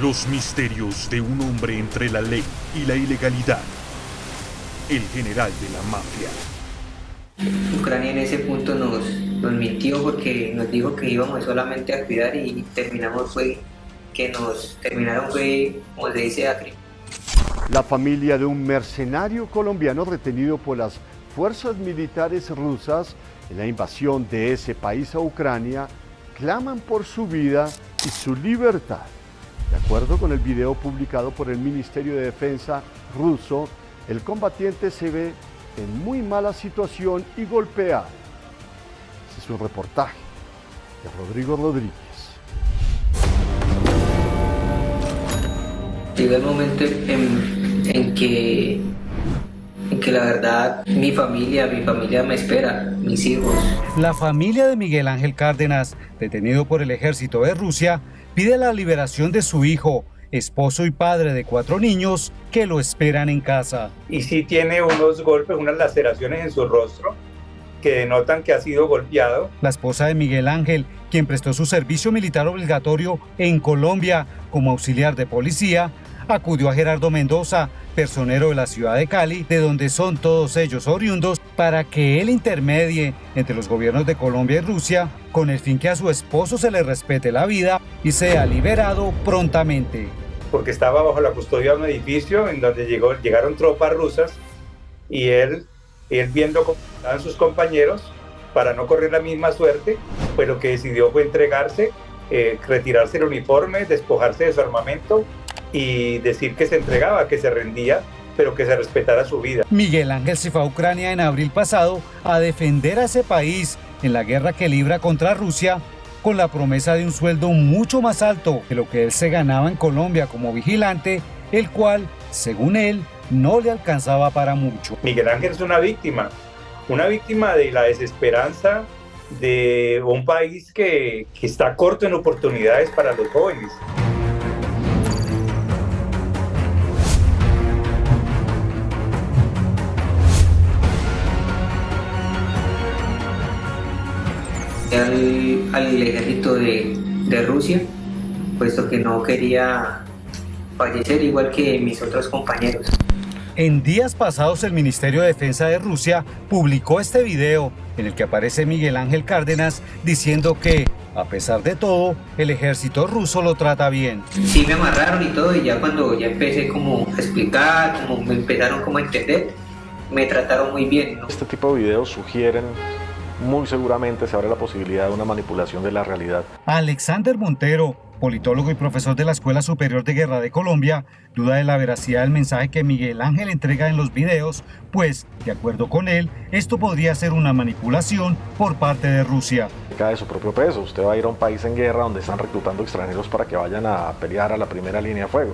Los misterios de un hombre entre la ley y la ilegalidad. El general de la mafia. Ucrania en ese punto nos mintió porque nos dijo que íbamos solamente a cuidar y terminaron fue, como se dice, a crimen. La familia de un mercenario colombiano retenido por las fuerzas militares rusas en la invasión de ese país a Ucrania claman por su vida y su libertad. De acuerdo con el video publicado por el Ministerio de Defensa ruso, el combatiente se ve en muy mala situación y golpeado. Este es un reportaje de Rodrigo Rodríguez. Llegó el momento en que la verdad mi familia me espera, mis hijos. La familia de Miguel Ángel Cárdenas, detenido por el ejército de Rusia, pide la liberación de su hijo, esposo y padre de 4 niños que lo esperan en casa. Y sí tiene unos golpes, unas laceraciones en su rostro que denotan que ha sido golpeado. La esposa de Miguel Ángel, quien prestó su servicio militar obligatorio en Colombia como auxiliar de policía, acudió a Gerardo Mendoza, personero de la ciudad de Cali, de donde son todos ellos oriundos, para que él intermedie entre los gobiernos de Colombia y Rusia con el fin que a su esposo se le respete la vida y sea liberado prontamente. Porque estaba bajo la custodia de un edificio en donde llegaron tropas rusas y él viendo cómo estaban sus compañeros, para no correr la misma suerte, pues lo que decidió fue entregarse, retirarse el uniforme, despojarse de su armamento y decir que se entregaba, que se rendía, pero que se respetara su vida. Miguel Ángel se fue a Ucrania en abril pasado a defender a ese país en la guerra que libra contra Rusia, con la promesa de un sueldo mucho más alto que lo que él se ganaba en Colombia como vigilante, el cual, según él, no le alcanzaba para mucho. Miguel Ángel es una víctima de la desesperanza de un país que está corto en oportunidades para los jóvenes. Al ejército de Rusia, puesto que no quería fallecer igual que mis otros compañeros. En días pasados el Ministerio de Defensa de Rusia publicó este video en el que aparece Miguel Ángel Cárdenas diciendo que, a pesar de todo, el ejército ruso lo trata bien. Sí, me amarraron y todo, y ya cuando ya empecé como a explicar, como me empezaron como a entender, me trataron muy bien, ¿no? Este tipo de videos sugieren muy seguramente se abre la posibilidad de una manipulación de la realidad. Alexander Montero, politólogo y profesor de la Escuela Superior de Guerra de Colombia, duda de la veracidad del mensaje que Miguel Ángel entrega en los videos, pues, de acuerdo con él, esto podría ser una manipulación por parte de Rusia. Cae su propio peso. Usted va a ir a un país en guerra donde están reclutando extranjeros para que vayan a pelear a la primera línea de fuego.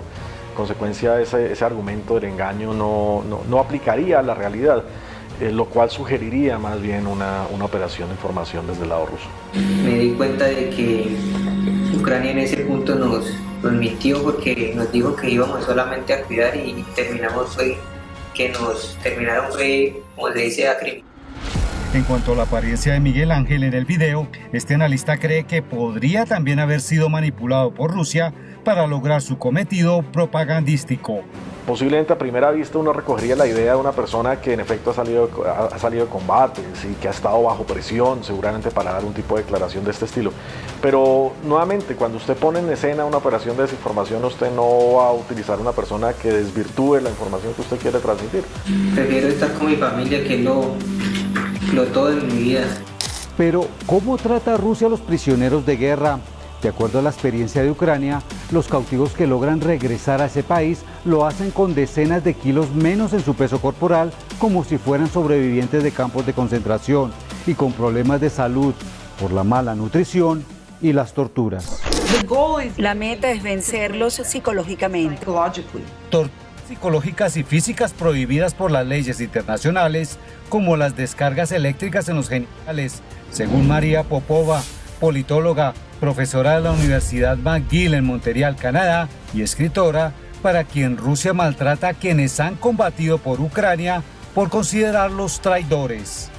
En consecuencia, ese argumento del engaño no aplicaría a la realidad. Lo cual sugeriría más bien una operación de información desde el lado ruso. Me di cuenta de que Ucrania en ese punto nos mintió porque nos dijo que íbamos solamente a cuidar y terminaron fue, como se dice, a crimen. En cuanto a la apariencia de Miguel Ángel en el video, este analista cree que podría también haber sido manipulado por Rusia para lograr su cometido propagandístico. Posiblemente a primera vista uno recogería la idea de una persona que en efecto ha salido de combates y que ha estado bajo presión seguramente para dar un tipo de declaración de este estilo. Pero nuevamente, cuando usted pone en escena una operación de desinformación, usted no va a utilizar una persona que desvirtúe la información que usted quiere transmitir. Prefiero estar con mi familia, que es lo todo en mi vida. Pero, ¿cómo trata Rusia a los prisioneros de guerra? De acuerdo a la experiencia de Ucrania, los cautivos que logran regresar a ese país lo hacen con decenas de kilos menos en su peso corporal, como si fueran sobrevivientes de campos de concentración y con problemas de salud por la mala nutrición y las torturas. La meta es vencerlos psicológicamente. Torturas psicológicas y físicas prohibidas por las leyes internacionales, como las descargas eléctricas en los genitales, según María Popova, politóloga, profesora de la Universidad McGill en Montreal, Canadá, y escritora, para quien Rusia maltrata a quienes han combatido por Ucrania por considerarlos traidores.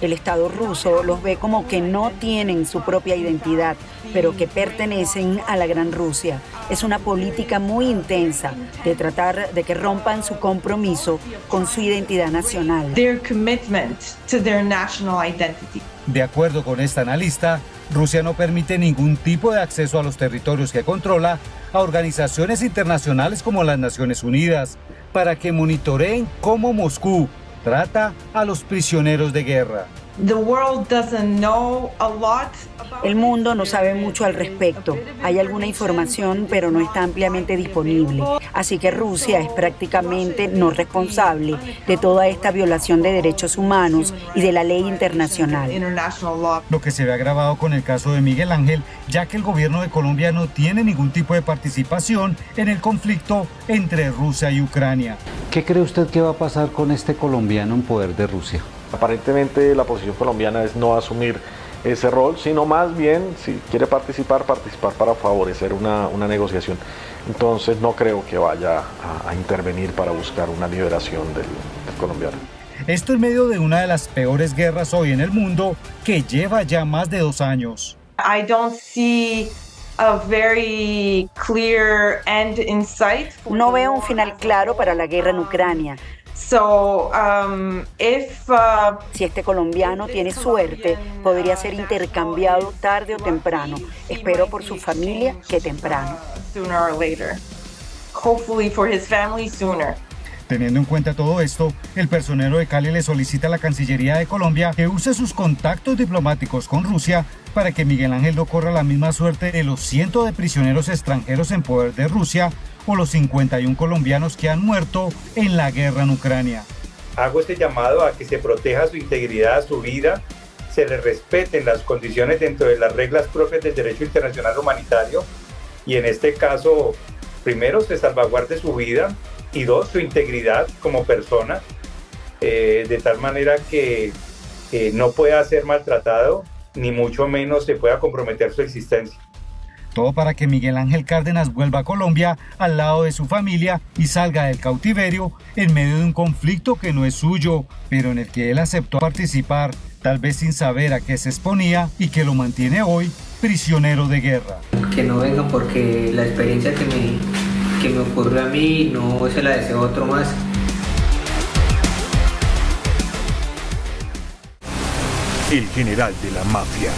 El Estado ruso los ve como que no tienen su propia identidad, pero que pertenecen a la Gran Rusia. Es una política muy intensa de tratar de que rompan su compromiso con su identidad nacional. Their commitment to their national identity. De acuerdo con esta analista, Rusia no permite ningún tipo de acceso a los territorios que controla a organizaciones internacionales como las Naciones Unidas para que monitoreen cómo Moscú trata a los prisioneros de guerra. The world doesn't know a lot about El mundo no sabe mucho al respecto. Hay alguna información, pero no está ampliamente disponible. Así que Rusia es prácticamente no responsable de toda esta violación de derechos humanos y de la ley internacional. international law. Lo que se ve agravado con el caso de Miguel Ángel, ya que el gobierno de Colombia no tiene ningún tipo de participación en el conflicto entre Rusia y Ucrania. ¿Qué cree usted que va a pasar con este colombiano en poder de Rusia? Aparentemente la posición colombiana es no asumir ese rol, sino más bien, si quiere participar para favorecer una negociación. Entonces no creo que vaya a intervenir para buscar una liberación del colombiano. Esto en medio de una de las peores guerras hoy en el mundo, que lleva ya más de 2 años. I don't see a very clear end in sight. No veo un final claro para la guerra en Ucrania. So, Si este colombiano tiene suerte, podría ser intercambiado tarde o temprano. Espero por su familia que temprano. sooner or later. Hopefully for his family sooner. Teniendo en cuenta todo esto, el personero de Cali le solicita a la Cancillería de Colombia que use sus contactos diplomáticos con Rusia para que Miguel Ángel no corra la misma suerte de los cientos de prisioneros extranjeros en poder de Rusia o los 51 colombianos que han muerto en la guerra en Ucrania. Hago este llamado a que se proteja su integridad, su vida, se le respeten las condiciones dentro de las reglas propias del derecho internacional humanitario y en este caso, primero, se salvaguarde su vida y 2, su integridad como persona, de tal manera que no pueda ser maltratado ni mucho menos se pueda comprometer su existencia. Todo para que Miguel Ángel Cárdenas vuelva a Colombia al lado de su familia y salga del cautiverio en medio de un conflicto que no es suyo, pero en el que él aceptó participar, tal vez sin saber a qué se exponía y que lo mantiene hoy prisionero de guerra. Que no vengan porque la experiencia que me ocurrió a mí no se la deseo a otro más. El general de la mafia.